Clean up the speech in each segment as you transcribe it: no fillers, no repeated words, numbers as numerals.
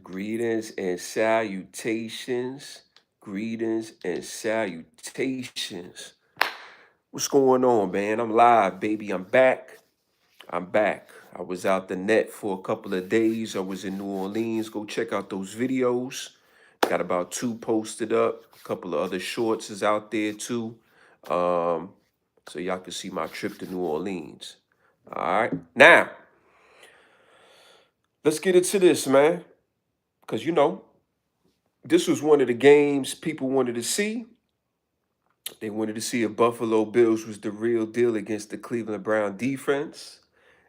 Greetings and salutations. Greetings and salutations. What's going on, man? I'm live, baby. I'm back. I'm back. I was out the net for a couple of days. I was in New Orleans. Go check out those videos. Got about two posted up. A couple of other shorts is out there too. Um, so y'all can see my trip to New Orleans. All right. Now, let's get into this, man. Because this was one of the games people wanted to see. They wanted to see if Buffalo Bills was the real deal against the Cleveland Brown defense.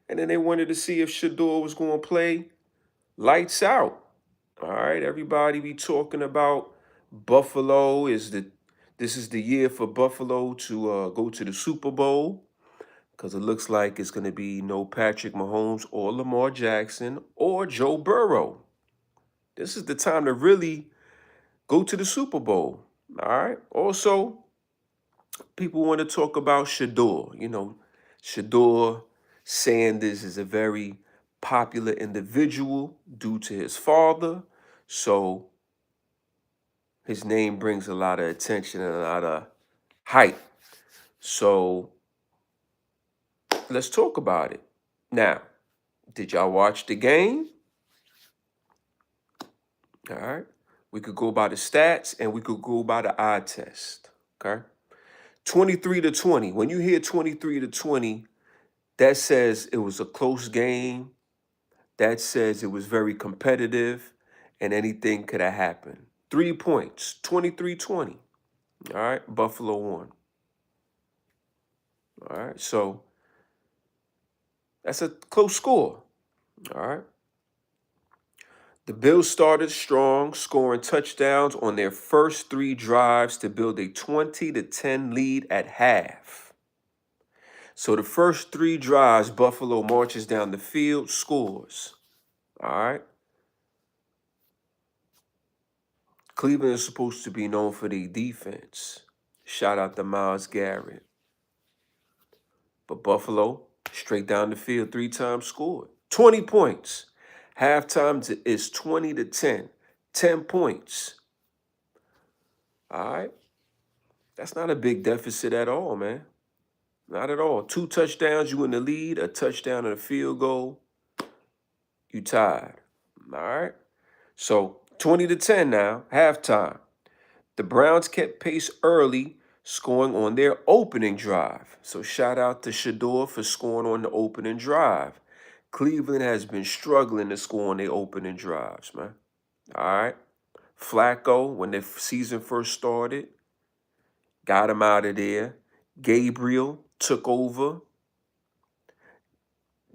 And then they wanted to see if Shador was going to play lights out. All right, everybody be talking about Buffalo this is the year for Buffalo to go to the Super Bowl because it looks like it's going to be no Patrick Mahomes or Lamar Jackson or Joe Burrow. This is the time to really go to the Super Bowl. All right. Also, people want to talk about Shador. Shador Sanders is a very popular individual due to his father. So his name brings a lot of attention and a lot of hype. So let's talk about it. Now, did y'all watch the game? All right. We could go by the stats and we could go by the eye test. Okay. 23-20. When you hear 23-20, that says it was a close game. That says it was very competitive and anything could have happened. 3 points, 23-20. All right, Buffalo won. All right, so that's a close score. All right. The Bills started strong, scoring touchdowns on their first 3 drives to build a 20-10 lead at half. So the first 3 drives, Buffalo marches down the field, scores. All right. Cleveland is supposed to be known for their defense. Shout out to Myles Garrett. But Buffalo, straight down the field, 3 times scored. 20 points. Halftime is 20-10. 10 points. All right. That's not a big deficit at all, man. Not at all. 2 touchdowns, you in the lead. A touchdown and a field goal, you tied. All right. So 20-10 now, halftime. The Browns kept pace early, scoring on their opening drive. So shout out to Shador for scoring on the opening drive. Cleveland has been struggling to score on their opening drives, man. All right. Flacco, when the season first started, got him out of there. Gabriel took over.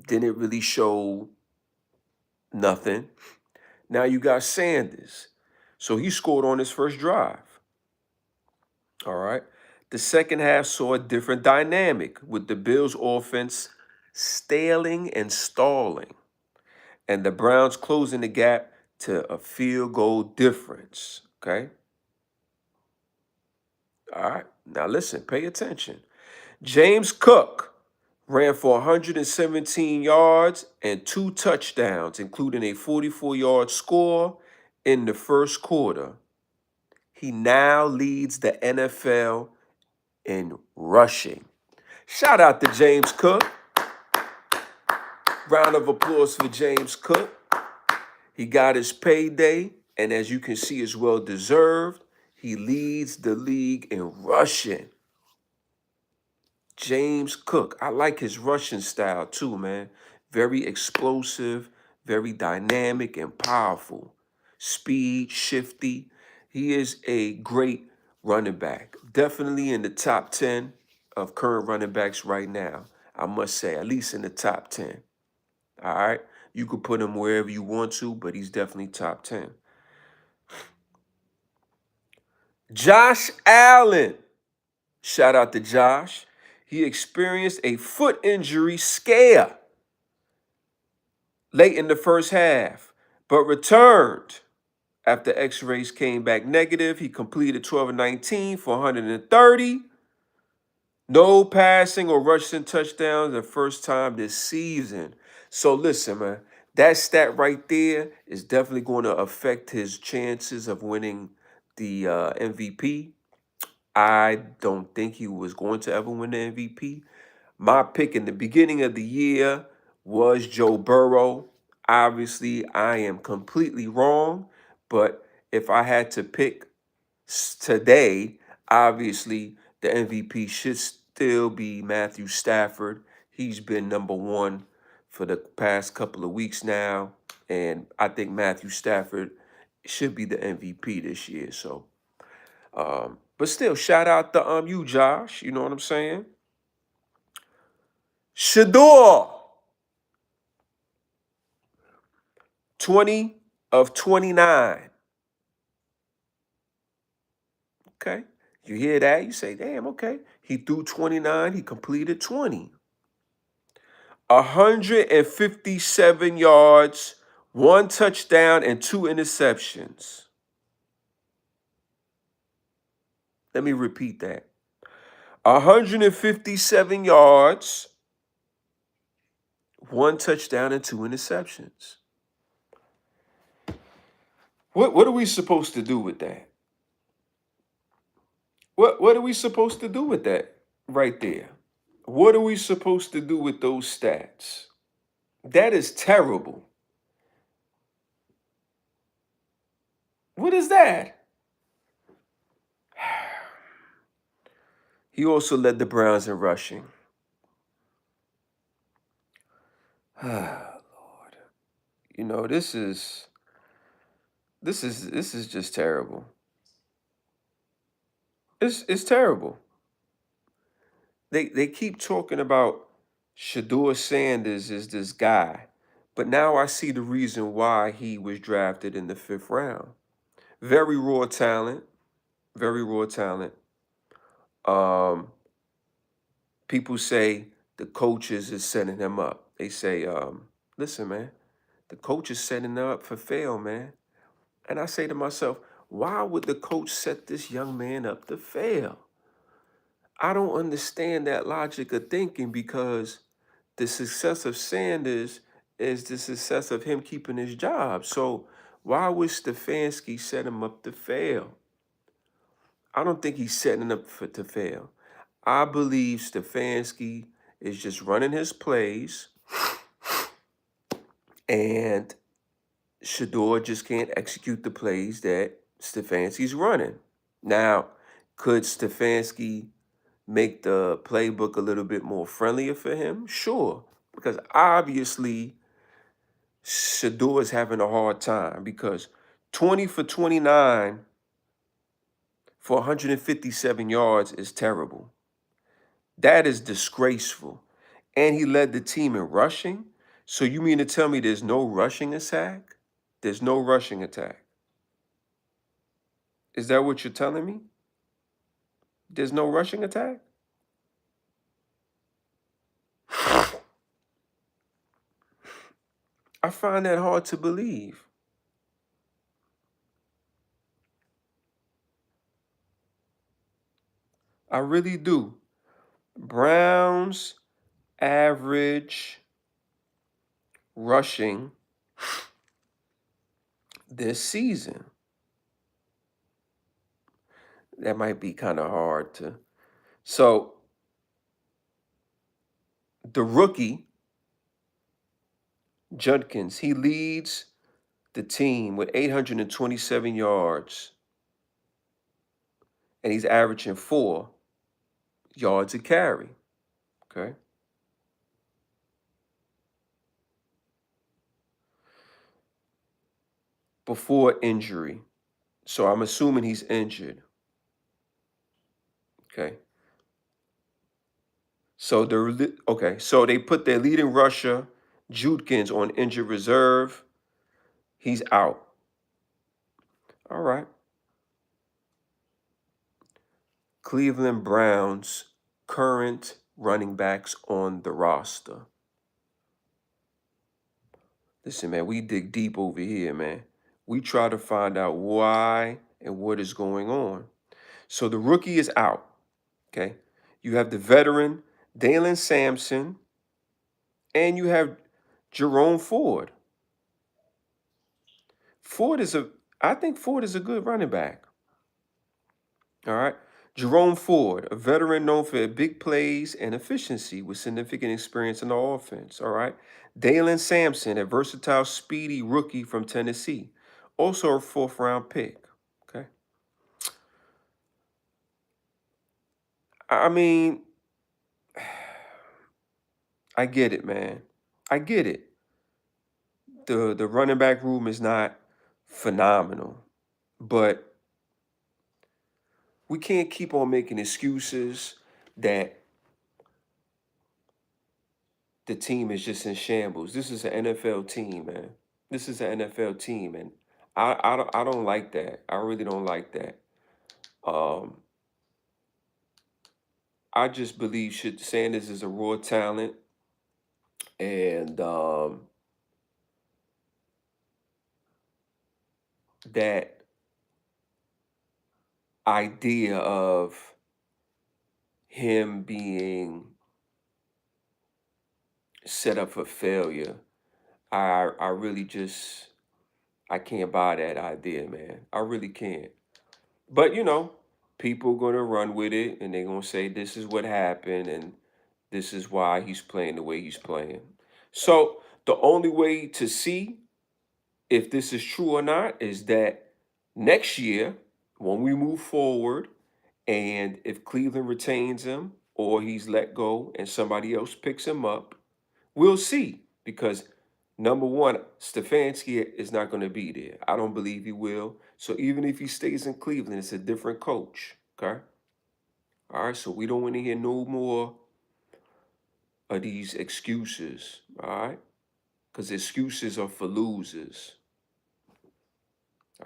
Didn't really show nothing. Now you got Sanders. So he scored on his first drive. All right. The second half saw a different dynamic with the Bills' offense staling and stalling, and the Browns closing the gap to a field goal difference. Okay. All right. Now listen, pay attention. James Cook ran for 117 yards and 2 touchdowns, including a 44-yard score in the first quarter. He now leads the NFL in rushing. Shout out to James Cook. Round of applause for James Cook. He got his payday, and as you can see, is well deserved. He leads the league in rushing. James Cook. I like his rushing style too, man. Very explosive, very dynamic and powerful. Speed, shifty. He is a great running back. Definitely in the top 10 of current running backs right now. I must say, at least in the top 10. All right. You could put him wherever you want to, but he's definitely top 10. Josh Allen. Shout out to Josh. He experienced a foot injury scare late in the first half, but returned after x-rays came back negative. He completed 12 of 19 for 130. No passing or rushing touchdowns the first time this season. So listen, man, That stat right there is definitely going to affect his chances of winning the MVP. I don't think he was going to ever win the MVP. My pick in the beginning of the year was Joe Burrow. Obviously, I am completely wrong, but if I had to pick today, obviously the MVP should still be Matthew Stafford. He's been number one for the past couple of weeks now, and I think Matthew Stafford should be the MVP this year. So, but still, shout out to you, Josh. You know what I'm saying? Shador, 20 of 29. Okay. You hear that? You say, damn, okay. He threw 29, he completed 20. 157 yards, one touchdown, and two interceptions. Let me repeat that. 157 yards, one touchdown, and two interceptions. What are we supposed to do with that? What are we supposed to do with that right there? What are we supposed to do with those stats? That is terrible. What is that? He also led the Browns in rushing. Lord. You know, this is just terrible. It's terrible. They keep talking about Shador Sanders is this guy, but now I see the reason why he was drafted in the 5th round. Very raw talent, very raw talent. Um, People say the coaches is setting him up. They say, listen, man, the coach is setting him up for fail, man. And I say to myself, why would the coach set this young man up to fail? I don't understand that logic of thinking because the success of Sanders is the success of him keeping his job. So why would Stefanski set him up to fail? I don't think he's setting him up to fail. I believe Stefanski is just running his plays and Shador just can't execute the plays that Stefanski's running. Now, could Stefanski make the playbook a little bit more friendlier for him? Sure, because obviously Shador is having a hard time because 20 for 29 for 157 yards is terrible. That is disgraceful. And he led the team in rushing. So you mean to tell me there's no rushing attack? There's no rushing attack. Is that what you're telling me? There's no rushing attack? I find that hard to believe. I really do. Browns average rushing this season. That might be kind of hard to. So the rookie, Judkins, he leads the team with 827 yards, and he's averaging 4 yards a carry. Okay. Before injury. So I'm assuming he's injured. Okay. So so they put their leading rusher, Judkins, on injured reserve. He's out. All right. Cleveland Browns current running backs on the roster. Listen, man, we dig deep over here, man. We try to find out why and what is going on. So the rookie is out. Okay. You have the veteran, Dalen Sampson, and you have Jerome Ford. I think Ford is a good running back. All right. Jerome Ford, a veteran known for big plays and efficiency with significant experience in the offense. All right. Dalen Sampson, a versatile, speedy rookie from Tennessee, also a fourth round pick. Okay. I mean, I get it, man. I get it. The running back room is not phenomenal, but we can't keep on making excuses that the team is just in shambles. This is an NFL team, man. This is an NFL team, and I don't like that. I really don't like that. Um, I just believe Sanders is a raw talent, and that idea of him being set up for failure, I really just I can't buy that idea, man. I really can't. But people gonna run with it and they're gonna say this is what happened and this is why he's playing the way he's playing. So the only way to see if this is true or not is that next year, when we move forward, and if Cleveland retains him or he's let go and somebody else picks him up, we'll see. Because number one, Stefanski is not going to be there. I don't believe he will. So even if he stays in Cleveland, it's a different coach. Okay. All right. So we don't want to hear no more of these excuses. All right. Because excuses are for losers.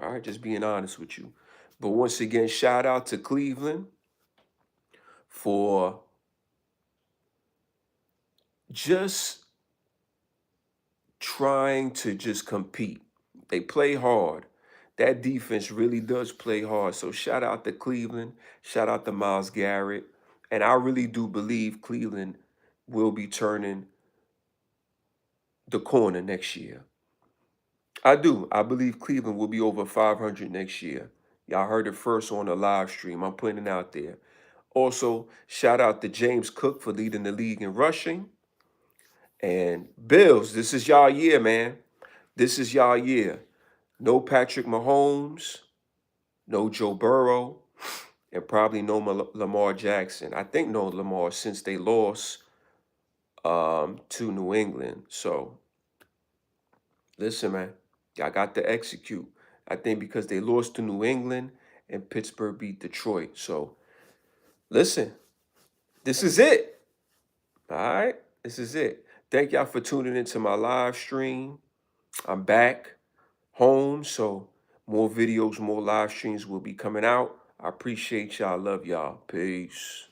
All right. Just being honest with you. But once again, shout out to Cleveland for just trying to just compete. They play hard. That defense really does play hard. So shout out to Cleveland. Shout out to Myles Garrett. And I really do believe Cleveland will be turning the corner next year. I do. I believe Cleveland will be over 500 next year. Y'all heard it first on the live stream. I'm putting it out there. Also, shout out to James Cook for leading the league in rushing. And Bills, this is y'all year, man. This is y'all year. No Patrick Mahomes, no Joe Burrow, and probably no Lamar Jackson. I think no Lamar since they lost to New England. So listen, man, y'all got to execute. I think because they lost to New England and Pittsburgh beat Detroit. So listen, this is it. All right, this is it. Thank y'all for tuning into my live stream. I'm back home, so more videos, more live streams will be coming out. I appreciate y'all. Love y'all. Peace.